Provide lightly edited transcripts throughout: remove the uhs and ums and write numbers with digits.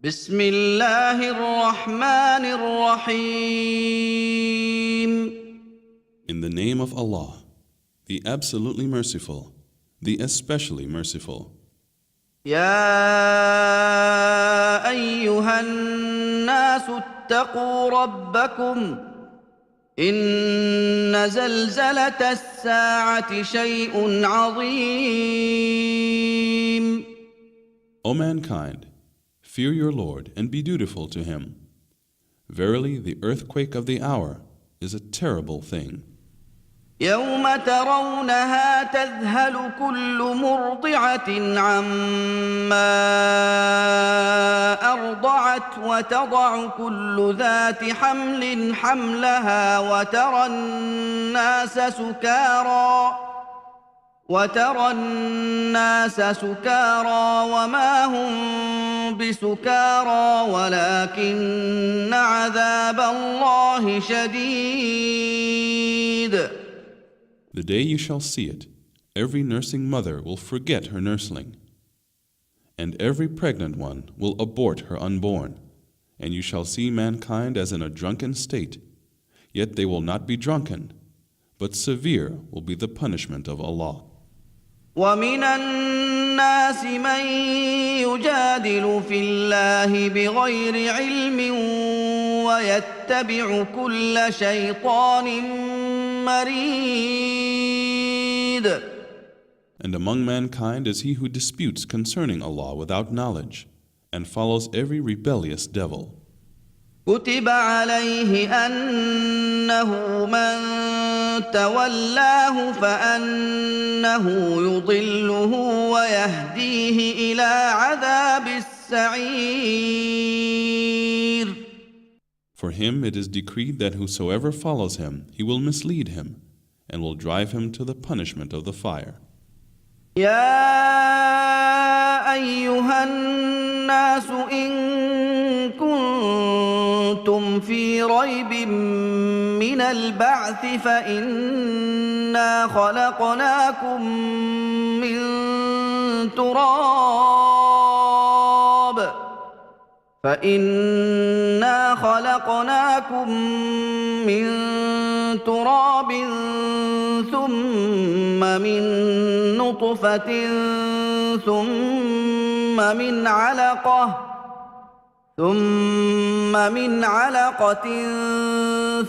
بسم الله الرحمن الرحيم. In the name of Allah, the absolutely merciful, the especially merciful. يا أيها الناس اتقوا ربكم إن زلزلة الساعة شيء عظيم. O mankind, fear your Lord and be dutiful to Him. Verily, the earthquake of the hour is a terrible thing. يوم ترونها تذهل كل مرضعة عما أرضعت وتضع كل ذات حمل حملها وترى الناس سكارى وما هم بسكارى ولكن عذاب الله شديد. The day you shall see it, every nursing mother will forget her nursling, and every pregnant one will abort her unborn, and you shall see mankind as in a drunken state, yet they will not be drunken, but severe will be the punishment of Allah. ومن الناس من يجادل في الله بغير علم ويتبع كل شيطان مريد. And among mankind is he who disputes concerning Allah without knowledge, and follows every rebellious devil. كتب عليه أنه من تولاه فأنه يضله ويهديه إلى عذاب السعير. For him it is decreed that whosoever follows him, he will mislead him, and will drive him to the punishment of the fire. يا أيها الناس إن كنتم في ريب من البعث فإنا خلقناكم من تراب ثم من نطفة ثم من علقة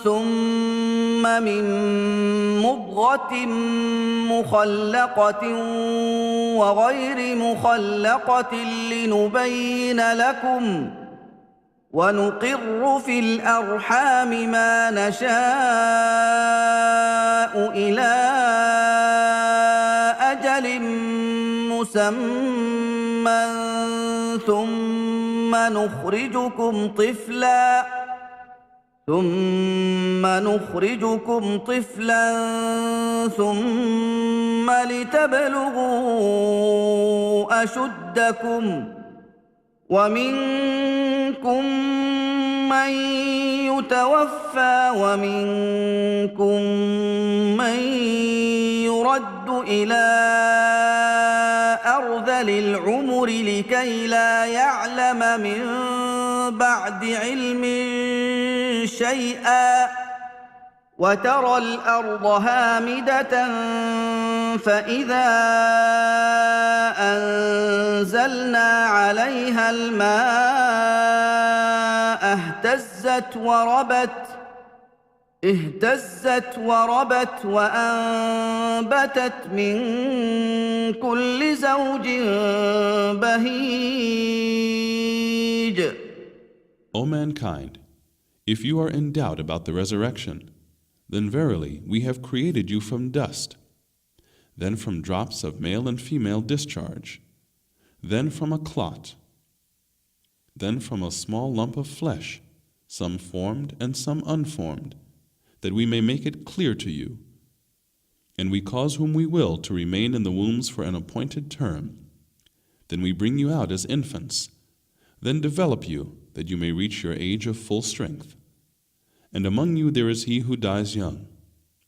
ثم من مضغة مخلقة وغير مخلقة لنبين لكم ونقر في الأرحام ما نشاء إلى أجل مسمى ثم نخرجكم طفلا ثم لتبلغوا أشدكم ومنكم من يتوفى ومنكم من يرد إلى أرذل العمر لكي لا يعلم من بعد علم شيئا وترى الأرض هامدة فإذا أنزلنا عليها الماء اهتزت وربت وأنبتت من كل زوج بهيج. O mankind, if you are in doubt about the resurrection, then verily we have created you from dust, then from drops of male and female discharge, then from a clot, then from a small lump of flesh, some formed and some unformed, that we may make it clear to you. And we cause whom we will to remain in the wombs for an appointed term. Then we bring you out as infants, then develop you that you may reach your age of full strength. And among you there is he who dies young,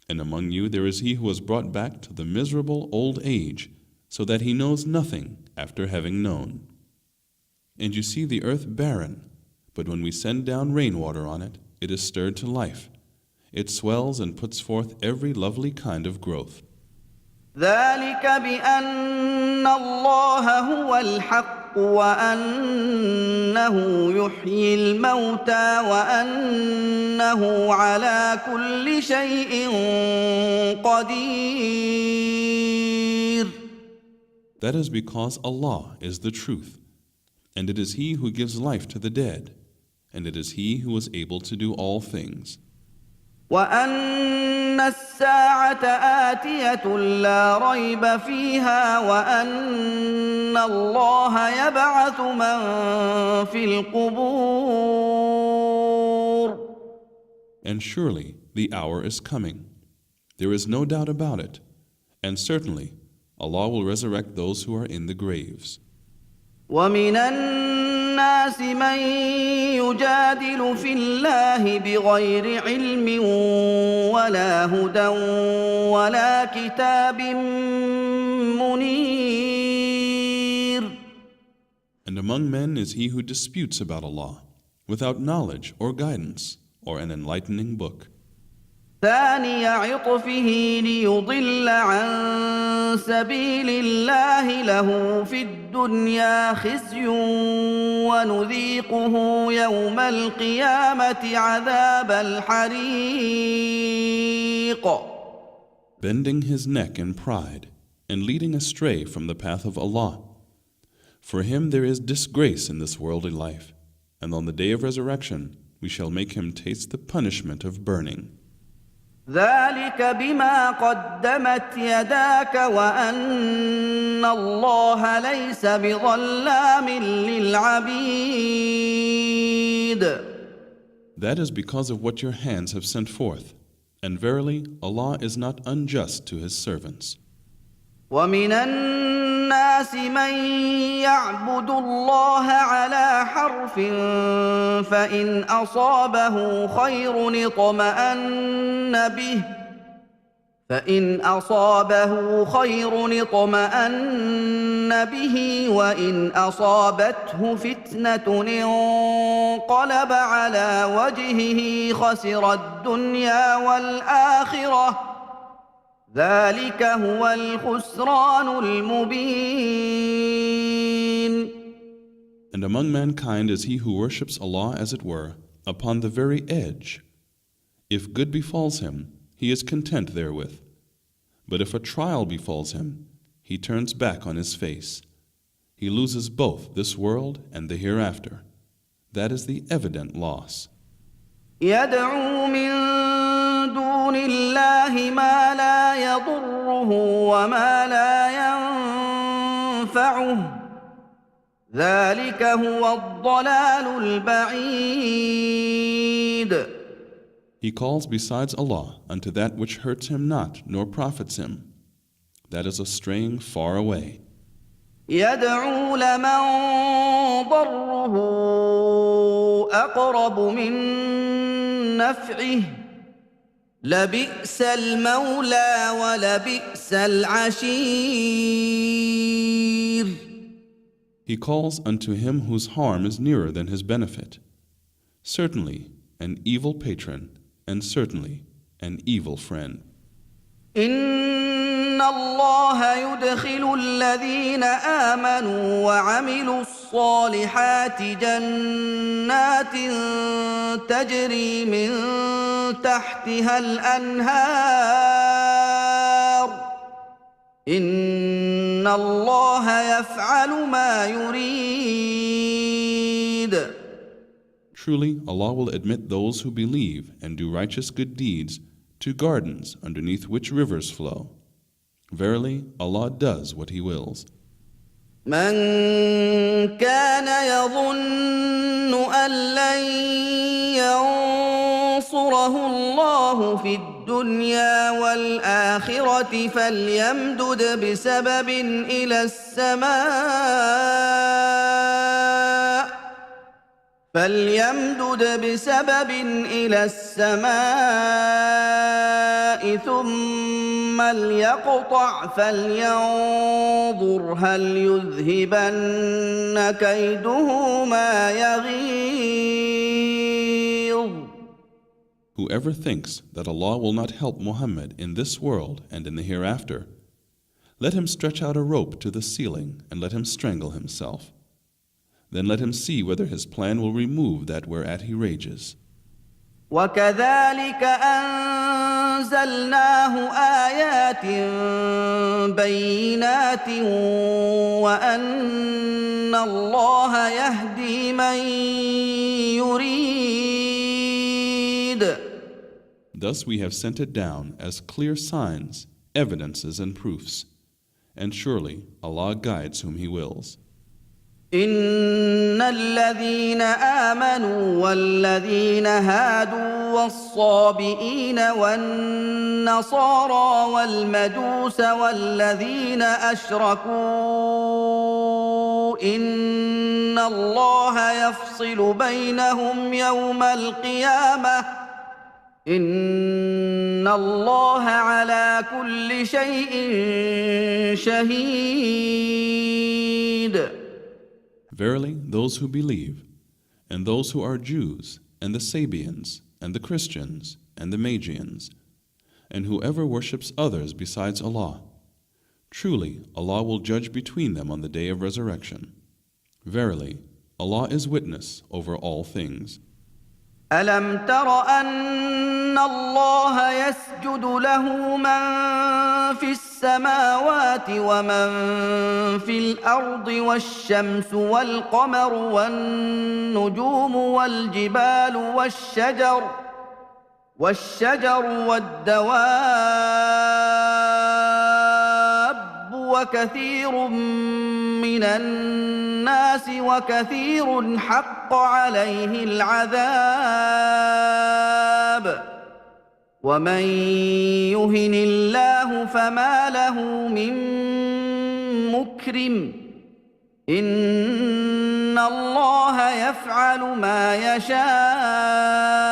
and among you there is he who is brought back to the miserable old age, so that he knows nothing after having known. And you see the earth barren, but when we send down rainwater on it, it is stirred to life. It swells and puts forth every lovely kind of growth. ذلك بأن الله هو الحق وأنه يحيي الموتى وأنه على كل شيء قدير. That is because Allah is the truth, and it is He who gives life to the dead, and it is He who is able to do all things. وأن الساعة آتية لا ريب فيها وأن الله يبعث من في القبور. And surely the hour is coming. There is no doubt about it. And certainly Allah will resurrect those who are in the graves. ومن الناس من يجادل في الله بغير علم ولا هدى ولا كتاب منير. And among men is he who disputes about Allah, without knowledge or guidance or an enlightening book. ثاني عطفه ليضل عن سبيل الله له في الدنيا خزي ونذيقه يوم القيامة عذاب الحريق. Bending his neck in pride and leading astray from the path of Allah. For him there is disgrace in this worldly life, and on the day of resurrection we shall make him taste the punishment of burning. ذلك بما قدمت يداك وأن الله ليس بظلام للعبيد. That is because of what your hands have sent forth, and verily Allah is not unjust to His servants. ومن الناس من يعبد الله على حرف فإن أصابه خير اطمأن به وإن أصابته فتنة انقلب على وجهه خسر الدنيا والآخرة ذلك هو الخسران المبين. And among mankind is he who worships Allah as it were, upon the very edge. If good befalls him, he is content therewith. But if a trial befalls him, he turns back on his face. He loses both this world and the hereafter. That is the evident loss. يدعو من دون الله ما لا يضره وما لا ينفعه ذلك هو الضلال البعيد. He calls besides Allah unto that which hurts him not nor profits him. That is a straying far away. يدعو لمن ضره أقرب من نفعه لبئس المولى ولبئس العشير. He calls unto him whose harm is nearer than his benefit. Certainly an evil patron, and certainly an evil friend. إن الله يدخل الذين آمنوا وعملوا الصالحات جنات تجري من تحتها الأنهار إن الله يفعل ما يريد. Truly, Allah will admit those who believe and do righteous good deeds to gardens underneath which rivers flow. Verily, Allah does what He wills. من كان يظن أن لن ينصره الله في الدنيا والآخرة فليمدد بسبب إلى السماء فليمدد بسبب إلى السماء ثم ليقطع فلينظر هل يذهبن كيده ما يغيظ. Whoever thinks that Allah will not help Muhammad in this world and in the hereafter, let him stretch out a rope to the ceiling and let him strangle himself. Then let him see whether his plan will remove that whereat he rages. وكذلك أنزلناه آيات بينات وأن الله يهدي من يريد. Thus we have sent it down as clear signs, evidences and proofs, and surely Allah guides whom He wills. إن الذين آمنوا والذين هادوا والصابئين والنصارى والمجوس والذين أشركوا إن الله يفصل بينهم يوم القيامة إن الله على كل شيء شهيد. Verily, those who believe, and those who are Jews, and the Sabians, and the Christians, and the Magians, and whoever worships others besides Allah, truly Allah will judge between them on the day of resurrection. Verily, Allah is witness over all things. ألم تر أن الله يسجد له من في السماوات ومن في الأرض والشمس والقمر والنجوم والجبال والشجر والدواب وكثير من الناس وكثير حق عليه العذاب ومن يهن الله فما له من مكرم إن الله يفعل ما يشاء.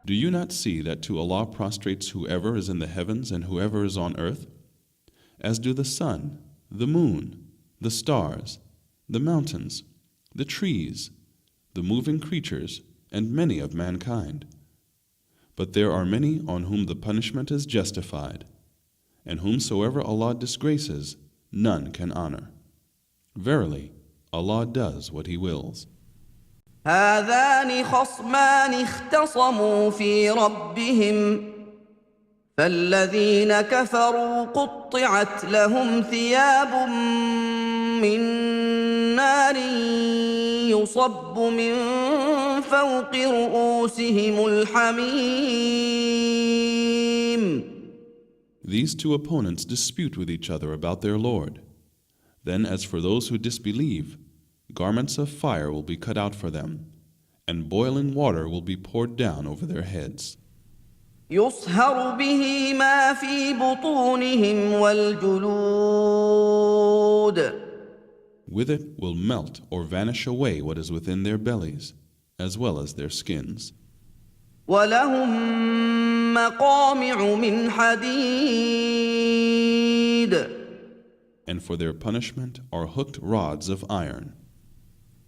Do you not see that to Allah prostrates whoever is in the heavens and whoever is on earth, as do the sun, the moon, the stars, the mountains, the trees, the moving creatures, and many of mankind? But there are many on whom the punishment is justified, and whomsoever Allah disgraces, none can honor. Verily, Allah does what He wills. هذان خصمان اختصموا في ربهم فالذين كفروا قطعت لهم ثياب من نار يصب من فوق رؤوسهم الحميم. These two opponents dispute with each other about their Lord. Then as for those who disbelieve, garments of fire will be cut out for them, and boiling water will be poured down over their heads. يصهر به ما في بطونهم والجلود. With it will melt or vanish away what is within their bellies, as well as their skins. ولهم مقامع من حديد. And for their punishment are hooked rods of iron.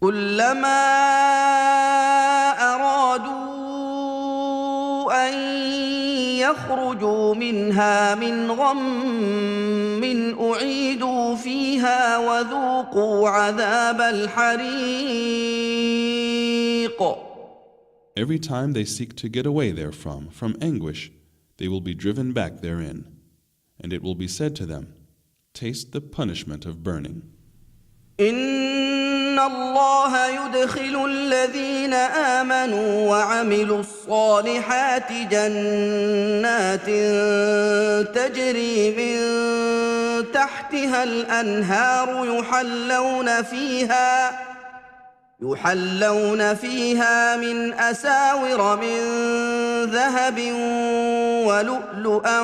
كلما أرادوا أن يخرجوا منها من غم أعيدوا فيها وذوقوا عذاب الحريق. Every time they seek to get away therefrom, from anguish, they will be driven back therein. And it will be said to them, taste the punishment of burning. إن الله يدخل الذين آمنوا وعملوا الصالحات جنات تجري من تحتها الأنهار يحلون فيها من أساور من ذهب ولؤلؤا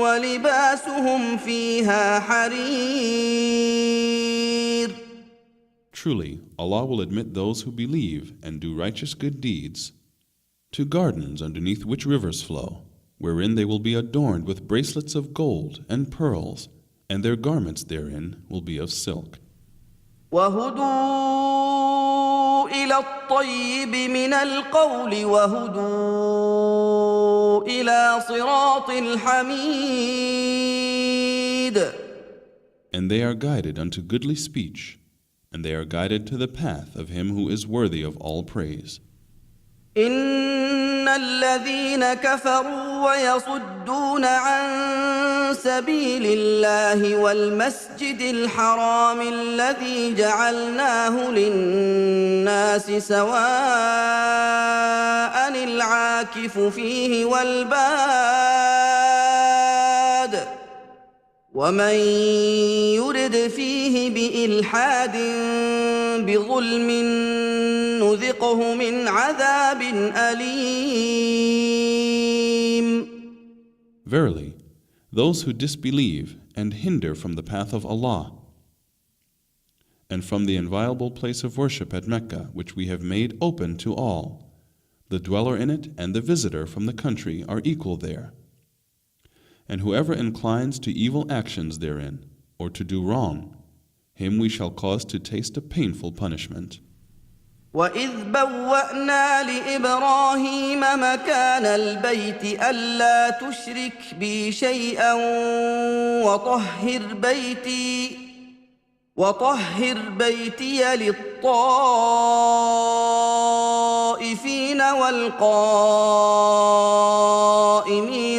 ولباسهم فيها حرير. Truly, Allah will admit those who believe and do righteous good deeds to gardens underneath which rivers flow, wherein they will be adorned with bracelets of gold and pearls, and their garments therein will be of silk. وهدوا إلى الطيب من القول وهدوا إلى صراط الحميد. And they are guided unto goodly speech, and they are guided to the path of him who is worthy of all praise. إن الذين كفروا ويصدون عن سبيل الله والمسجد الحرام الذي جعلناه للناس سواء العاكف فيه والباد ومن يرد فيه بإلحاد بظلم نذقه من عذاب أليم. Verily, those who disbelieve and hinder from the path of Allah and from the inviolable place of worship at Mecca, which we have made open to all, the dweller in it and the visitor from the country are equal there. And whoever inclines to evil actions therein, or to do wrong, him we shall cause to taste a painful punishment. وَإِذْ بَوَّأْنَا لِإِبْرَاهِيمَ مَكَانَ الْبَيْتِ أَلَّا تُشْرِكْ بِي شَيْئًا وَطَهِّرْ بَيْتِيَ لِلطَّائِفِينَ وَالْقَائِمِينَ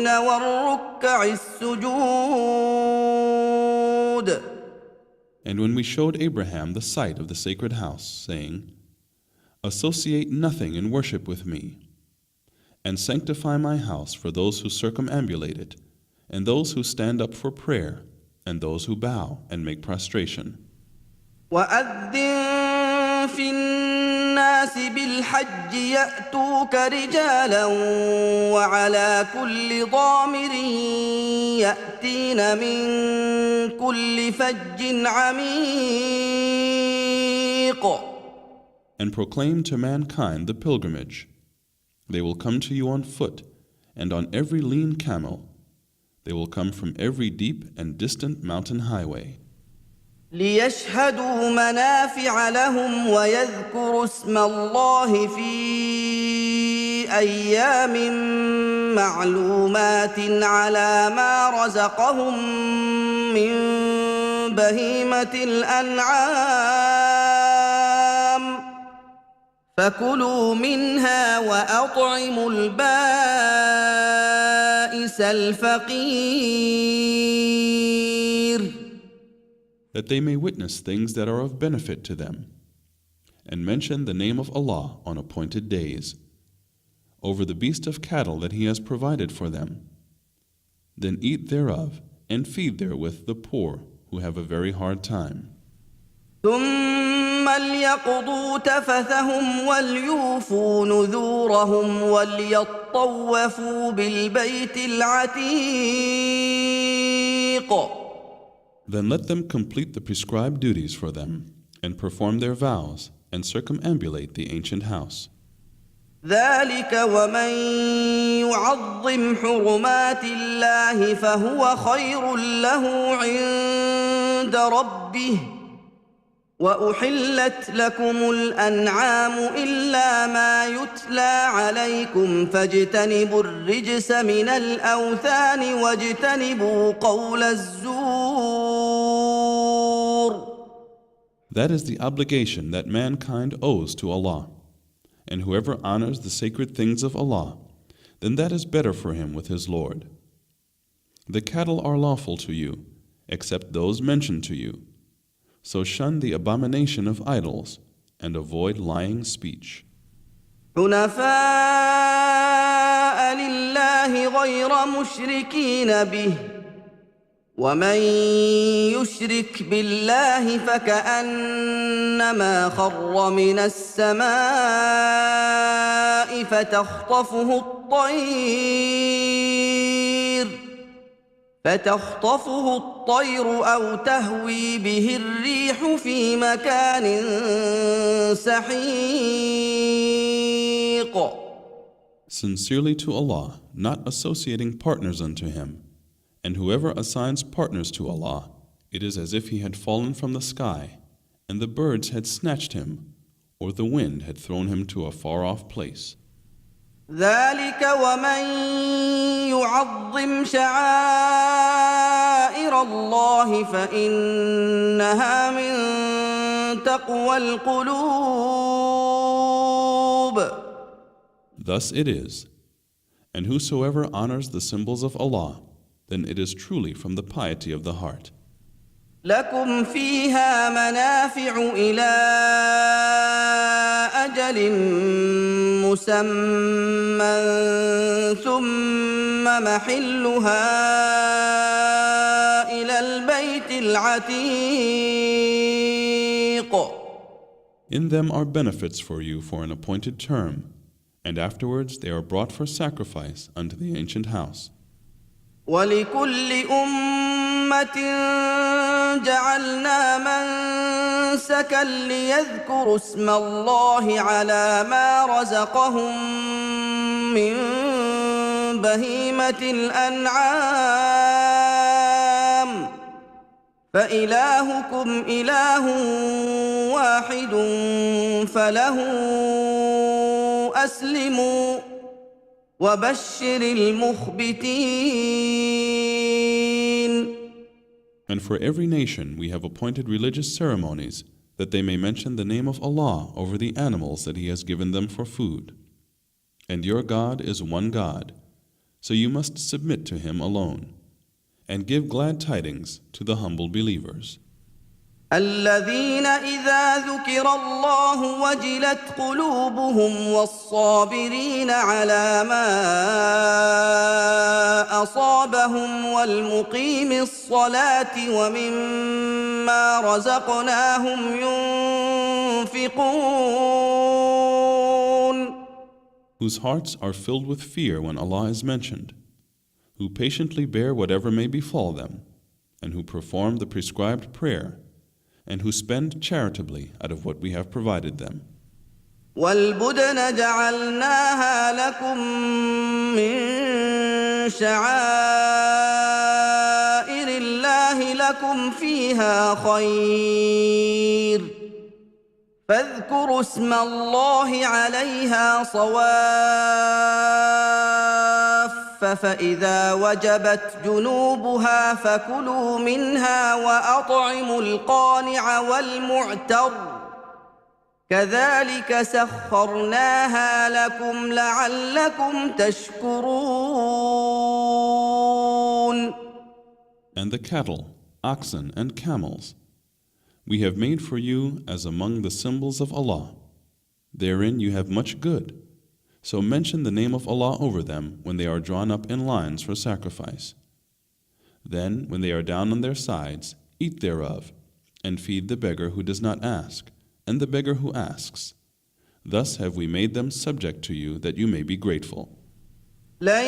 وَالرُّكَّعِ السُّجُودِ. And when we showed Abraham the site of the sacred house, saying, Associate nothing in worship with me, and sanctify my house for those who circumambulate it, and those who stand up for prayer, and those who bow and make prostration. وَأَذِّن فِي النَّاسِ بِالْحَجِّ يَأْتُوكَ رِجَالًا وَعَلَى كُلِّ ضَامِرٍ يَأْتِينَ مِنْ كُلِّ فَجٍّ عَمِيقٍ. And proclaim to mankind the pilgrimage. They will come to you on foot, and on every lean camel. They will come from every deep and distant mountain highway. لِيَشْهَدُوا مَنَافِعَ لَهُمْ وَيَذْكُرُوا اسْمَ اللَّهِ فِي أَيَّامٍ مَّعْلُومَاتٍ عَلَى مَا رَزَقَهُم مِّن بَهِيمَةِ الْأَنْعَامِ فَكُلُوا مِنْهَا وَأَطْعِمُوا الْبَائِسَ الْفَقِيرَ. That they may witness things that are of benefit to them, and mention the name of Allah on appointed days, over the beast of cattle that He has provided for them. Then eat thereof, and feed therewith the poor who have a very hard time. ثم ليقضوا تفثهم وليوفوا نذورهم وليطوفوا بالبيت العتيق. Then let them complete the prescribed duties for them, and perform their vows, and circumambulate the ancient house. ذلك ومن يعظم حرمات الله فهو خير له عند ربه وأحلت لكم الأنعام إلا ما يتلى عليكم فاجتنبوا الرجس من الأوثان واجتنبوا قول الزور. That is the obligation that mankind owes to Allah. And whoever honors the sacred things of Allah, then that is better for him with his Lord. The cattle are lawful to you, except those mentioned to you. So shun the abomination of idols, and avoid lying speech. حنفاء لله غير مشركين به ومن يشرك بالله فكأنما خر من السماء فتخطفه الطير فتخطفه الطير أو تهوي به الريح في مكان سحيق. Sincerely to Allah, not associating partners unto Him. And whoever assigns partners to Allah, it is as if he had fallen from the sky, and the birds had snatched him, or the wind had thrown him to a far-off place. ذلك ومن يعظم شعائر الله فإنها من تقوى القلوب. Thus it is. And whosoever honors the symbols of Allah, then it is truly from the piety of the heart. لكم فيها منافع إلى أجل مسمى ثم محلها إلى البيت العتيق. In them are benefits for you for an appointed term, and afterwards they are brought for sacrifice unto the ancient house. ولكل أمة جعلنا منسكا ليذكروا اسم الله على ما رزقهم من بهيمة الأنعام فإلهكم إله واحد فله أسلموا وبشر المخبتين. And for every nation we have appointed religious ceremonies that they may mention the name of Allah over the animals that He has given them for food. And your God is one God, so you must submit to Him alone, and give glad tidings to the humble believers. الذين إذا ذكر الله وجلت قلوبهم والصابرين على ما أصابهم والمقيم الصلاة ومما رزقناهم ينفقون. Whose hearts are filled with fear when Allah is mentioned, who patiently bear whatever may befall them, and who perform the prescribed prayer, and who spend charitably out of what we have provided them. والبدن جعلناها لكم من شعائر الله لكم فيها خير فاذكروا اسم الله عليها صواف فإذا وجبت جنوبها فكلوا منها وأطعموا القانع والمعتر كذلك سخرناها لكم لعلكم تشكرون. And the cattle, oxen, and camels, we have made for you as among the symbols of Allah. Therein you have much good. So mention the name of Allah over them when they are drawn up in lines for sacrifice. Then, when they are down on their sides, eat thereof, and feed the beggar who does not ask, and the beggar who asks. Thus have we made them subject to you that you may be grateful. لن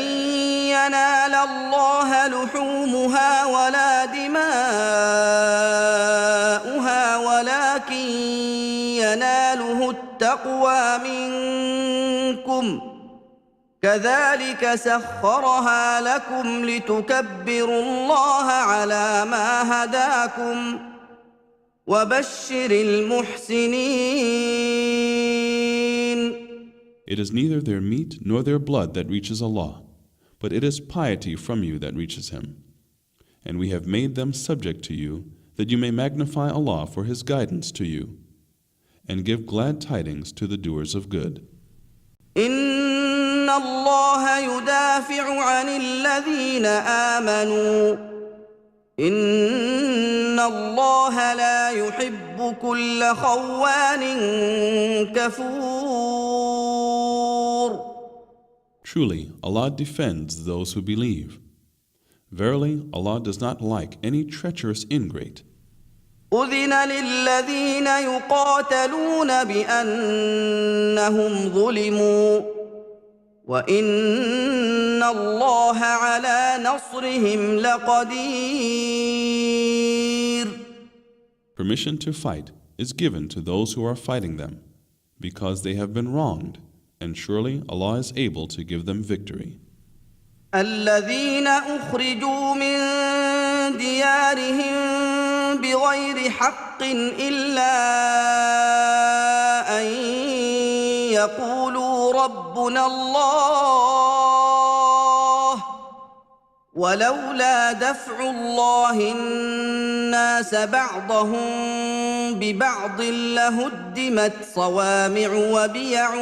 ينال الله لحومها ولا دماؤها ولكن يناله التقوى منكم كذلك سخرها لكم لتكبروا الله على ما هداكم وبشر المحسنين. It is neither their meat nor their blood that reaches Allah, but it is piety from you that reaches Him. And we have made them subject to you, that you may magnify Allah for His guidance to you, and give glad tidings to the doers of good. إن الله يدافع عن الذين آمنوا إن الله لا يحب كل خوان كفور. Truly, Allah defends those who believe. Verily, Allah does not like any treacherous ingrate. أذن للذين يقاتلون بأنهم ظلموا وإن الله على نصرهم لقدير. Permission to fight is given to those who are fighting them, because they have been wronged, and surely Allah is able to give them victory. الذين أخرجوا من ديارهم بغير حق إلا أن يقولوا ربنا الله ولولا دفع الله الناس بعضهم ببعض لهدمت صوامع وبيع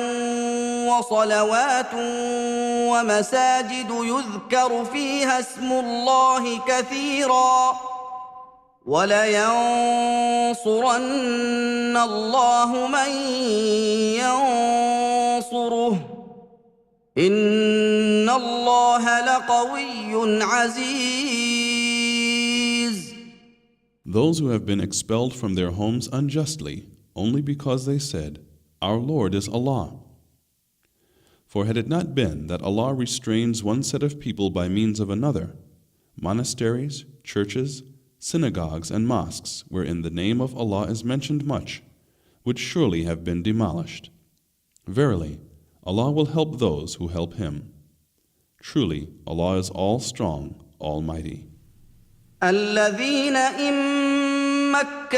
وصلوات ومساجد يذكر فيها اسم الله كثيرا ولينصرن الله من ينصره إن الله لقوي عزيز. Those who have been expelled from their homes unjustly, only because they said, Our Lord is Allah. For had it not been that Allah restrains one set of people by means of another, monasteries, churches, synagogues and mosques wherein the name of Allah is mentioned much, would surely have been demolished. Verily, Allah will help those who help Him. Truly, Allah is all-strong, almighty. الذين إن مكناهم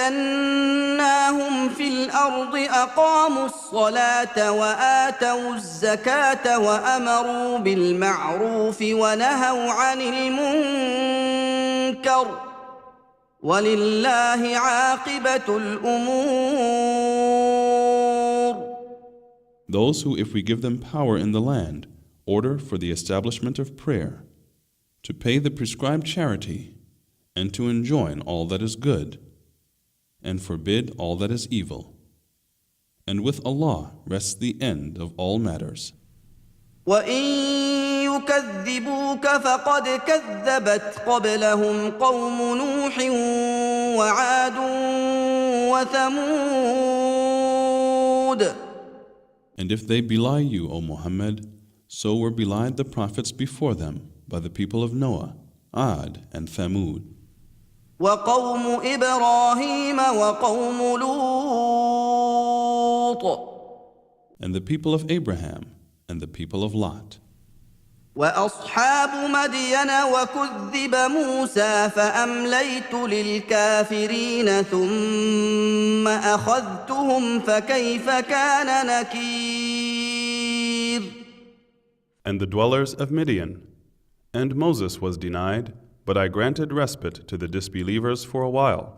في الأرض أقاموا الصلاة وآتوا الزكاة وأمروا بالمعروف ونهوا عن المنكر ولله عاقبة الأمور. Those who, if we give them power in the land, order for the establishment of prayer, to pay the prescribed charity, and to enjoin all that is good, and forbid all that is evil. And with Allah rests the end of all matters. وَإِن يُكَذِّبُوكَ فَقَدْ كَذَّبَتْ قَبْلَهُمْ قَوْمُ نُوحٍ وَعَادٌ وَثَمُودُ. And if they belie you, O Muhammad, so were belied the prophets before them by the people of Noah, Ad, and Thamud. وَقَوْمُ إِبْرَاهِيمَ وَقَوْمُ لُوطٍ. And the people of Abraham and the people of Lot. وأصحاب مدين وكذب موسى فأمليت للكافرين ثم أخذتهم فكيف كان نكير. And the dwellers of Midian. And Moses was denied, but I granted respite to the disbelievers for a while.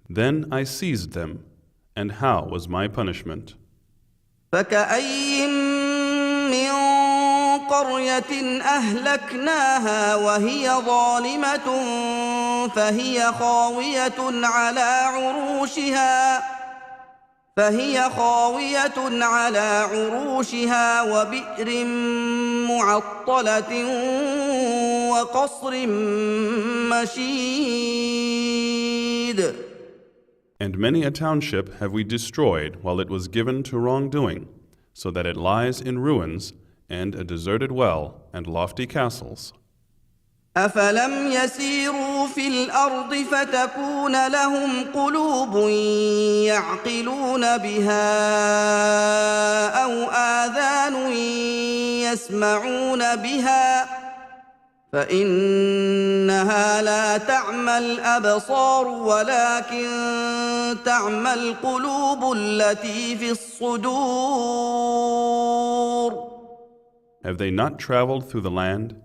Then I seized them, and how was my punishment? فكأي من قرية أهلكناها وهي ظالمة فهي خاوية على عروشها وبئر معطلة وقصر مشيد. And many a township have we destroyed while it was given to wrongdoing, so that it lies in ruins, and a deserted well, and lofty castles. أفلم يسيروا في الأرض فتكون لهم قلوب يعقلون بها أو آذان يسمعون بها فإنها لا تعمى الأبصار ولكن تعمى القلوب التي في الصدور. Have they not traveled through the land?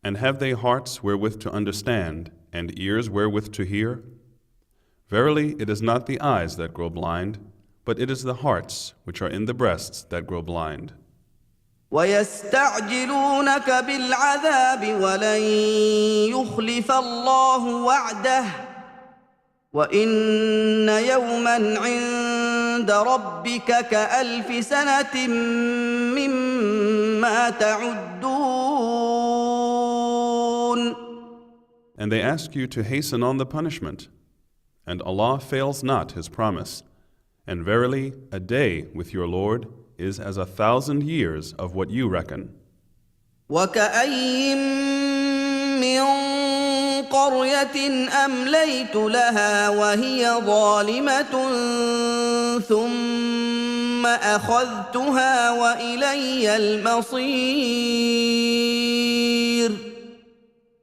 And have they hearts wherewith to understand, and ears wherewith to hear? Verily, it is not the eyes that grow blind, but it is the hearts which are in the breasts that grow blind. وَيَسْتَعْجِلُونَكَ بِالْعَذَابِ وَلَن يُخْلِفَ اللَّهُ وَعْدَهُ وَإِنَّ يَوْمًا عِندَ رَبِّكَ كَأَلْفِ سَنَةٍ مِّمَّا تَعُدُّونَ. And they ask you to hasten on the punishment, and Allah fails not His promise, and verily a day with your Lord is as 1,000 years of what you reckon. وكأي من قرية أمليت لها وهي ظالمة ثم أخذتها وإلي المصير.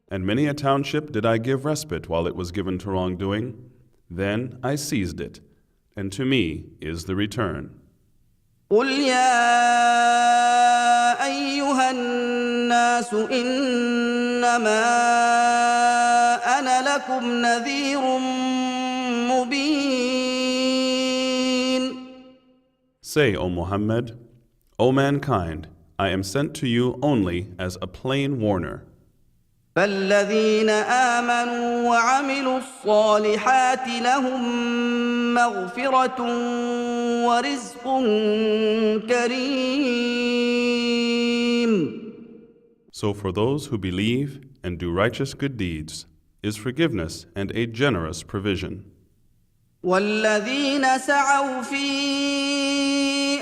And many a township did I give respite while it was given to wrongdoing. Then I seized it, and to me is the return. قل يا أيها الناس إنما أنا لكم نذير مبين. Say, O Muhammad, O mankind, I am sent to you only as a plain warner. فالذين آمنوا وعملوا الصالحات لهم مغفرة ورزق كريم. So for those who believe and do righteous good deeds is forgiveness and a generous provision. والذين سعوا في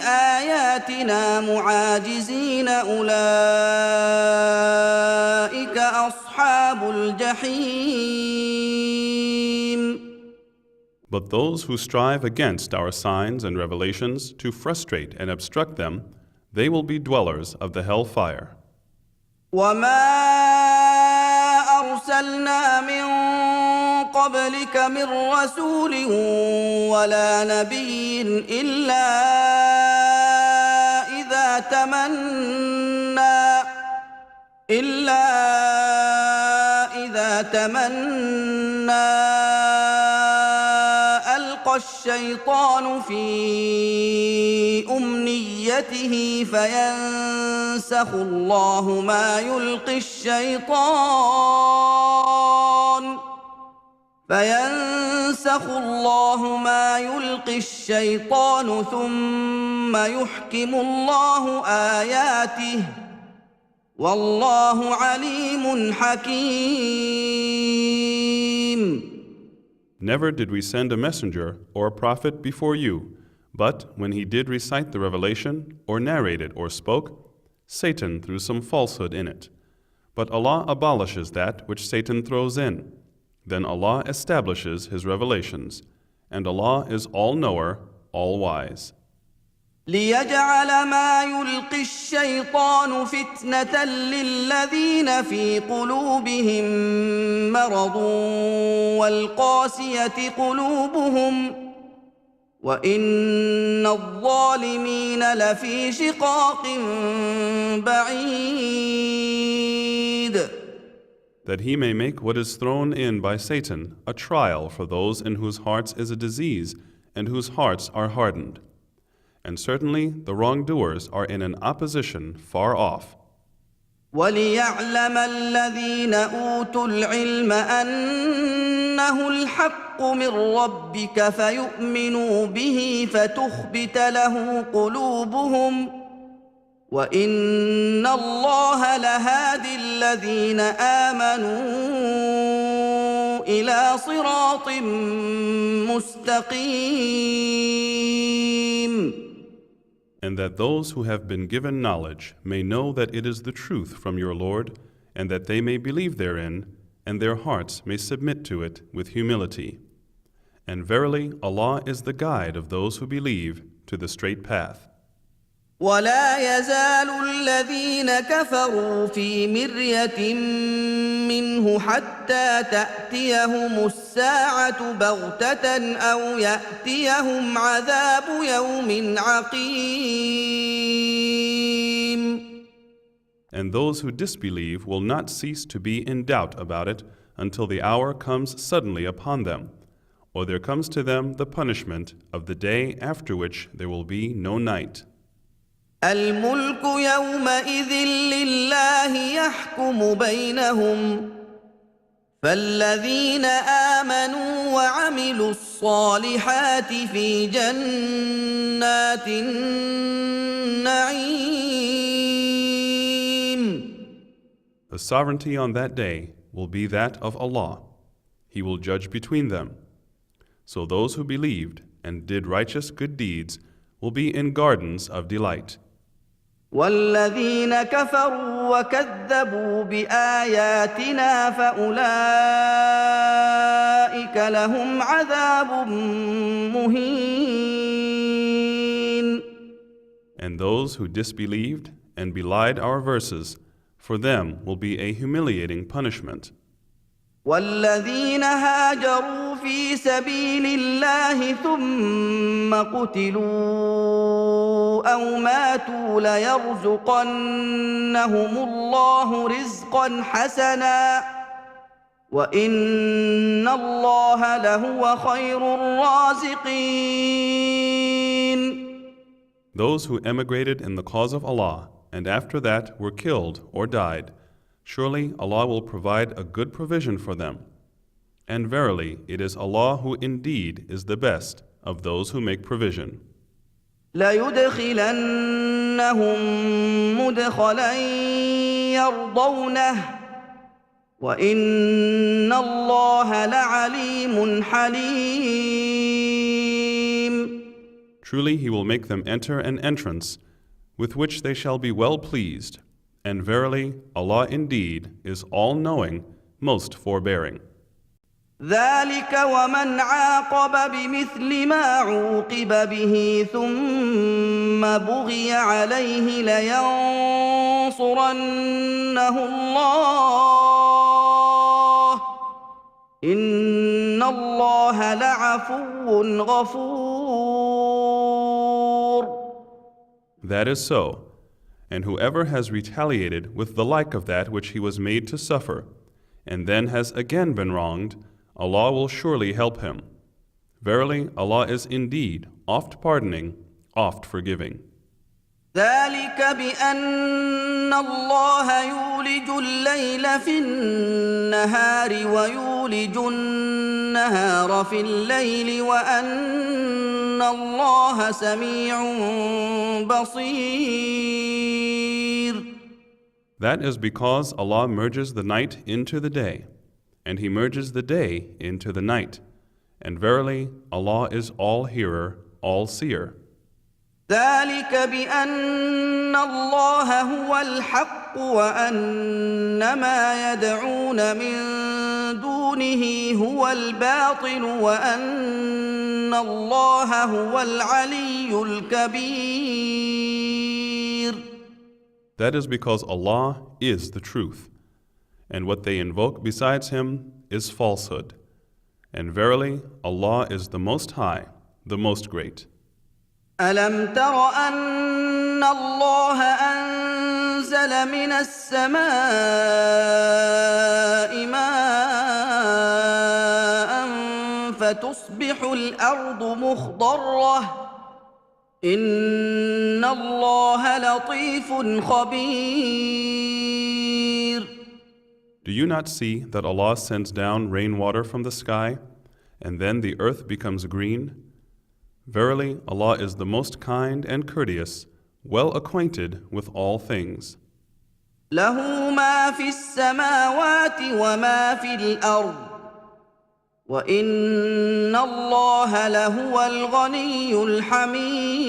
آياتنا معاجزين أولئك أصحاب الجحيم. But those who strive against our signs and revelations to frustrate and obstruct them, they will be dwellers of the hell fire. وما أرسلنا من قبلك من رسول ولا نبي إلا إذا تمنى ألقى الشيطان في أمنيته فينسخ الله ما يلقي الشيطان ثم يحكم الله آياته والله عليم حكيم. Never did we send a messenger or a prophet before you, but when he did recite the revelation or narrated or spoke, Satan threw some falsehood in it. But Allah abolishes that which Satan throws in. Then Allah establishes His revelations, and Allah is all-knower, all-wise. ليجعل ما يلقي الشيطان فتنة للذين في قلوبهم مرض والقاسية قلوبهم وإن الظالمين لفي شقاق بعيد. That He may make what is thrown in by Satan a trial for those in whose hearts is a disease and whose hearts are hardened. And certainly the wrongdoers are in an opposition far off. وَلِيَعْلَمَ الَّذِينَ أُوتُوا الْعِلْمَ أَنَّهُ الْحَقُّ مِنْ رَبِّكَ فَيُؤْمِنُوا بِهِ فَتُخْبِتَ لَهُ قُلُوبُهُمْ وَإِنَّ اللَّهَ لَهَادِي الَّذِينَ آمَنُوا إِلَى صِرَاطٍ مُسْتَقِيمٍ. And that those who have been given knowledge may know that it is the truth from your Lord, and that they may believe therein, and their hearts may submit to it with humility. And verily, Allah is the guide of those who believe to the straight path. ولا يزال الذين كفروا في مرية منه حتى تأتيهم الساعة بغتة أو يأتيهم عذاب يوم عقيم. And those who disbelieve will not cease to be in doubt about it until the hour comes suddenly upon them, or there comes to them the punishment of the day after which there will be no night. الملك يومئذ لله يحكم بينهم فالذين آمنوا وعملوا الصالحات في جنات النعيم. The sovereignty on that day will be that of Allah. He will judge between them. So those who believed and did righteous good deeds will be in gardens of delight. والذين كفروا وكذبوا بآياتنا فأولئك لهم عذاب مهين. And those who disbelieved and belied our verses, for them will be a humiliating punishment. والذين هاجروا في سبيل الله ثم قتلوا أو ماتوا ليرزقنهم الله رزقا حسنا وإن الله لهو خير الرازقين. Those who emigrated in the cause of Allah and after that were killed or died, surely Allah will provide a good provision for them. And verily, it is Allah who indeed is the best of those who make provision. لَيُدْخِلَنَّهُم مُّدْخَلًا يَرْضَوْنَهُ وَإِنَّ اللَّهَ لَعَلِيمٌ حَلِيمٌ. Truly, He will make them enter an entrance with which they shall be well pleased. And verily, Allah indeed is all-knowing, most forbearing. ذلك ومن عاقب بمثل ما عوقب به ثم بغي عليه لينصرنه الله إن الله لعفو غفور. That is so. And whoever has retaliated with the like of that which he was made to suffer, and then has again been wronged, Allah will surely help him. Verily, Allah is indeed oft pardoning, oft forgiving. ذلك بأن الله يولج الليل في النهار ويولج النهار في الليل وأن الله سميع بصير. That is because Allah merges the night into the day, and He merges the day into the night. And verily, Allah is all-hearer, all-seer. ذلك بأن الله هو الحق وأن ما يدعون من دونه هو الباطل وأن الله هو العلي الكبير. That is because Allah is the truth, and what they invoke besides Him is falsehood. And verily, Allah is the Most High, the Most Great. ألم تر أن الله أنزل من السماء ماء فتصبح الأرض مخضرة إن الله لطيف خبير. Do you not see that Allah sends down rainwater from the sky, and then the earth becomes green? Verily, Allah is the most kind and courteous, well acquainted with all things. له ما في السماوات وما في الأرض وإن الله لهو الغني الحميد.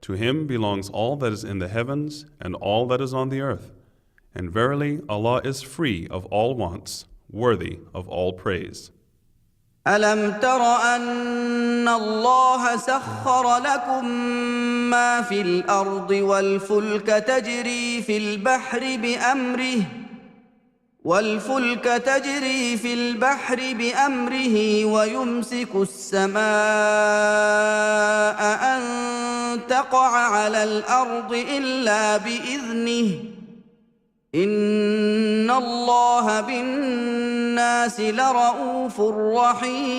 To Him belongs all that is in the heavens and all that is on the earth. And verily, Allah is free of all wants, worthy of all praise. ألم تر أن الله سخر لكم ما في الأرض والفلك تجري في البحر بأمره ويمسك السماء أن تقع على الأرض إلا بإذنه إن الله بالناس لرؤوف رحيم.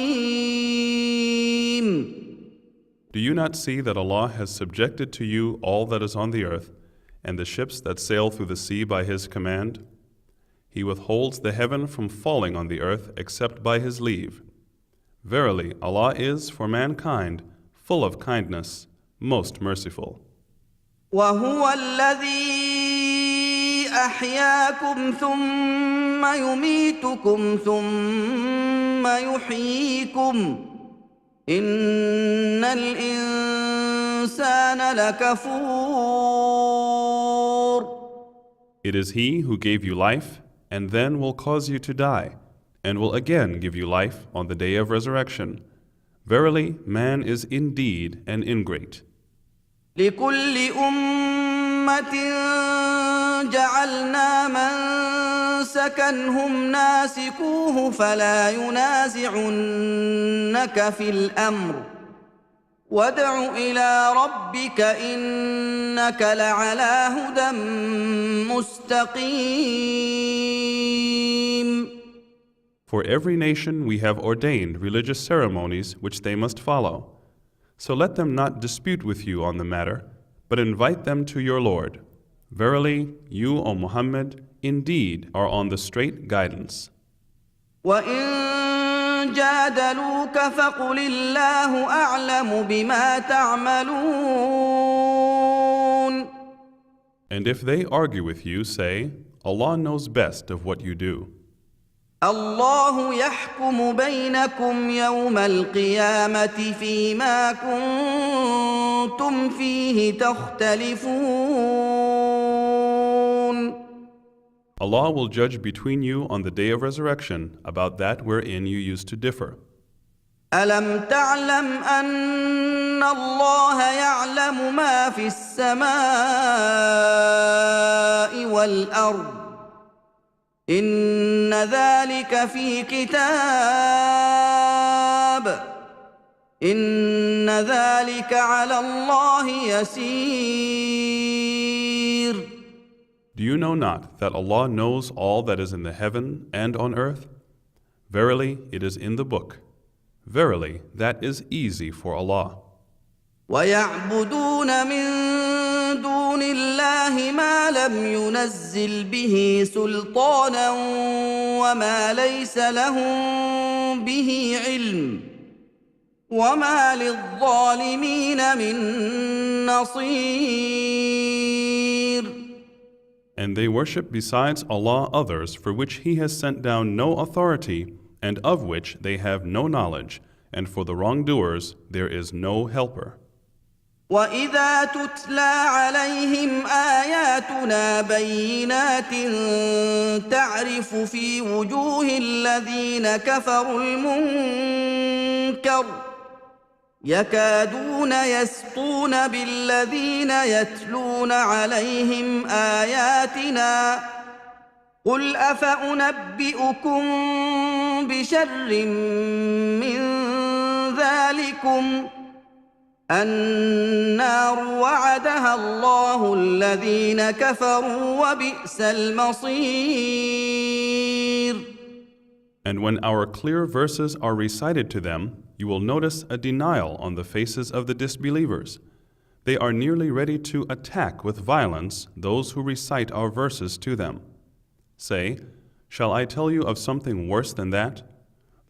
Do you not see that Allah has subjected to you all that is on the earth, and the ships that sail through the sea by His command? He withholds the heaven from falling on the earth except by His leave. Verily, Allah is for mankind full of kindness, most merciful. وهو الذي أحياكم ثم يميتكم ثم يحييكم إن الإنسان الإنسان لكفور. It is He who gave you life and then will cause you to die, and will again give you life on the day of resurrection. Verily, man is indeed an ingrate. لكل أمة جعلنا منسكا هم ناسكوه فلا ينازعنك في الأمر وادع إلى ربك إنك لعلى هدى مستقيم. For every nation we have ordained religious ceremonies which they must follow. So let them not dispute with you on the matter, but invite them to your Lord. Verily, you, O Muhammad, indeed are on the straight guidance. وَإِن جَادَلُوكَ فَقُلِ اللَّهُ أَعْلَمُ بِمَا تَعْمَلُونَ. And if they argue with you, say, Allah knows best of what you do. الله يحكم بينكم يوم القيامة فيما كنتم فيه تختلفون. Allah will judge between you on the day of resurrection about that wherein you used to differ. ألم تعلم أن الله يعلم ما في السماء والأرض إن ذلك في كتاب إن ذلك على الله يسير. Do you know not that Allah knows all that is in the heaven and on earth? Verily, it is in the book. Verily, that is easy for Allah. ويعبدون من دون الله ما لم ينزل به سلطانا وما ليس لهم به علم وما للظالمين من نصير. And they worship besides Allah others for which He has sent down no authority and of which they have no knowledge, and for the wrongdoers there is no helper. وَإِذَا تُتْلَى عَلَيْهِمْ آيَاتُنَا بَيِّنَاتٍ تَعْرِفُ فِي وُجُوهِ الَّذِينَ كَفَرُوا الْمُنكَرَ يَكَادُونَ يَسْطُونَ بِالَّذِينَ يَتْلُونَ عَلَيْهِمْ آيَاتِنَا قُلْ أَفَأُنَبِّئُكُم بِشَرٍّ مِّن ذَلِكُمْ النار وعدها الله الذين كفروا وبئس المصير. And when our clear verses are recited to them, you will notice a denial on the faces of the disbelievers. They are nearly ready to attack with violence those who recite our verses to them. Say, shall I tell you of something worse than that?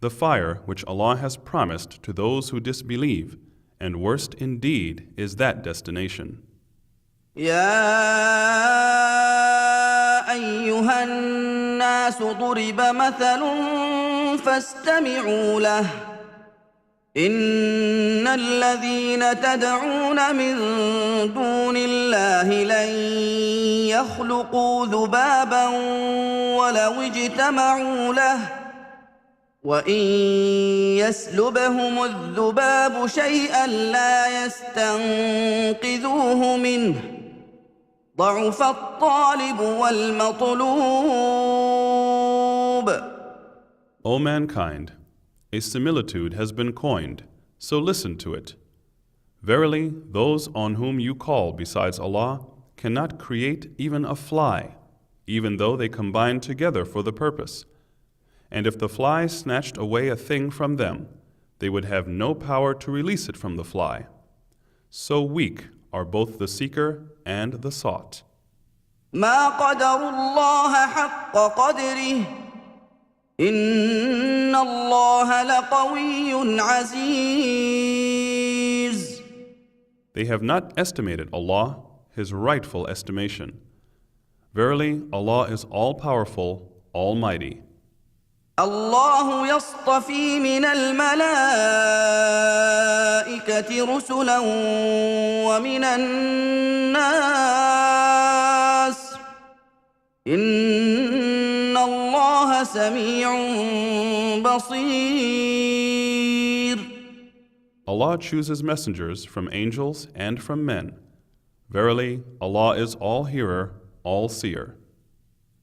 The fire which Allah has promised to those who disbelieve, and worst indeed is that destination. يا أيها الناس ضرب مثل فاستمعوا له إن الذين تدعون من دون الله لن يخلقوا ذبابا ولو اجتمعوا له وَإِن يَسْلُبْهُمُ الذُّبَابُ شَيْئًا لَّا يَسْتَنقِذُوهُ مِنْهُ ضَعُفَ الطَّالِبُ وَالْمَطْلُوبُ. O mankind, a similitude has been coined, so listen to it. Verily, those on whom you call besides Allah cannot create even a fly, even though they combine together for the purpose. And if the fly snatched away a thing from them, they would have no power to release it from the fly. So weak are both the seeker and the sought. ما قدروا الله حق قدره إن الله لقوي عزيز. They have not estimated Allah, His rightful estimation. Verily, Allah is all-powerful, almighty. الله يصطفي من الملائكة رسلا ومن الناس إن الله سميع بصير. Allah chooses messengers from angels and from men. Verily, Allah is all-hearer, all-seer.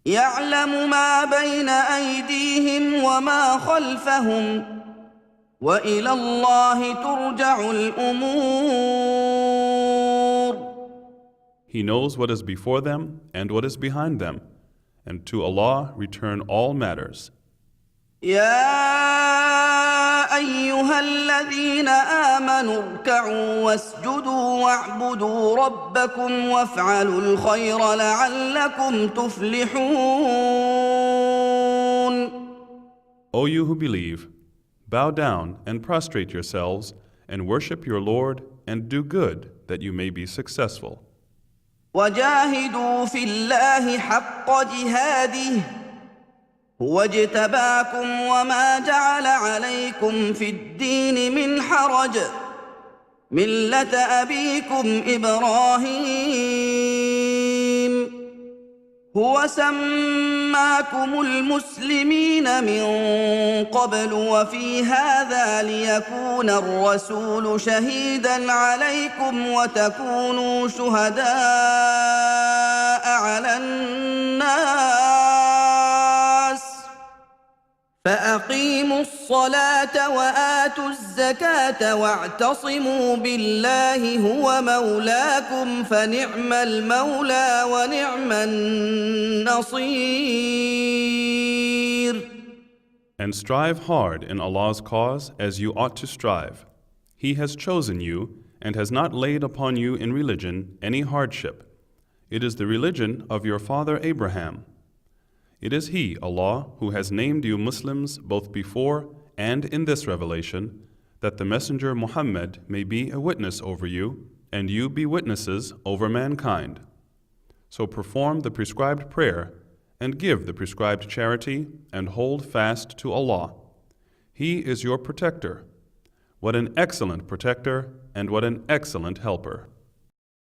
يعلم ما بين أيديهم وما خلفهم وإلى الله ترجع الأمور. He knows what is before them and what is behind them, and to Allah return all matters. يا أيها الذين آمنوا اركعوا واسجدوا واعبدوا ربكم وافعلوا الخير لعلكم تفلحون. O you who believe, bow down and prostrate yourselves and worship your Lord and do good that you may be successful. وجاهدوا في الله حق جهاده هو اجتباكم وما جعل عليكم في الدين من حرج ملة أبيكم إبراهيم هو سماكم المسلمين من قبل وفي هذا ليكون الرسول شهيدا عليكم وتكونوا شهداء على الناس فأقيموا الصلاة وآتوا الزكاة واعتصموا بالله هو مولاكم فنعم المولى ونعم النصير. And strive hard in Allah's cause as you ought to strive. He has chosen you and has not laid upon you in religion any hardship. It is the religion of your father Abraham. It is He, Allah, who has named you Muslims both before and in this revelation, that the Messenger Muhammad may be a witness over you, and you be witnesses over mankind. So perform the prescribed prayer, and give the prescribed charity, and hold fast to Allah. He is your protector. What an excellent protector, and what an excellent helper.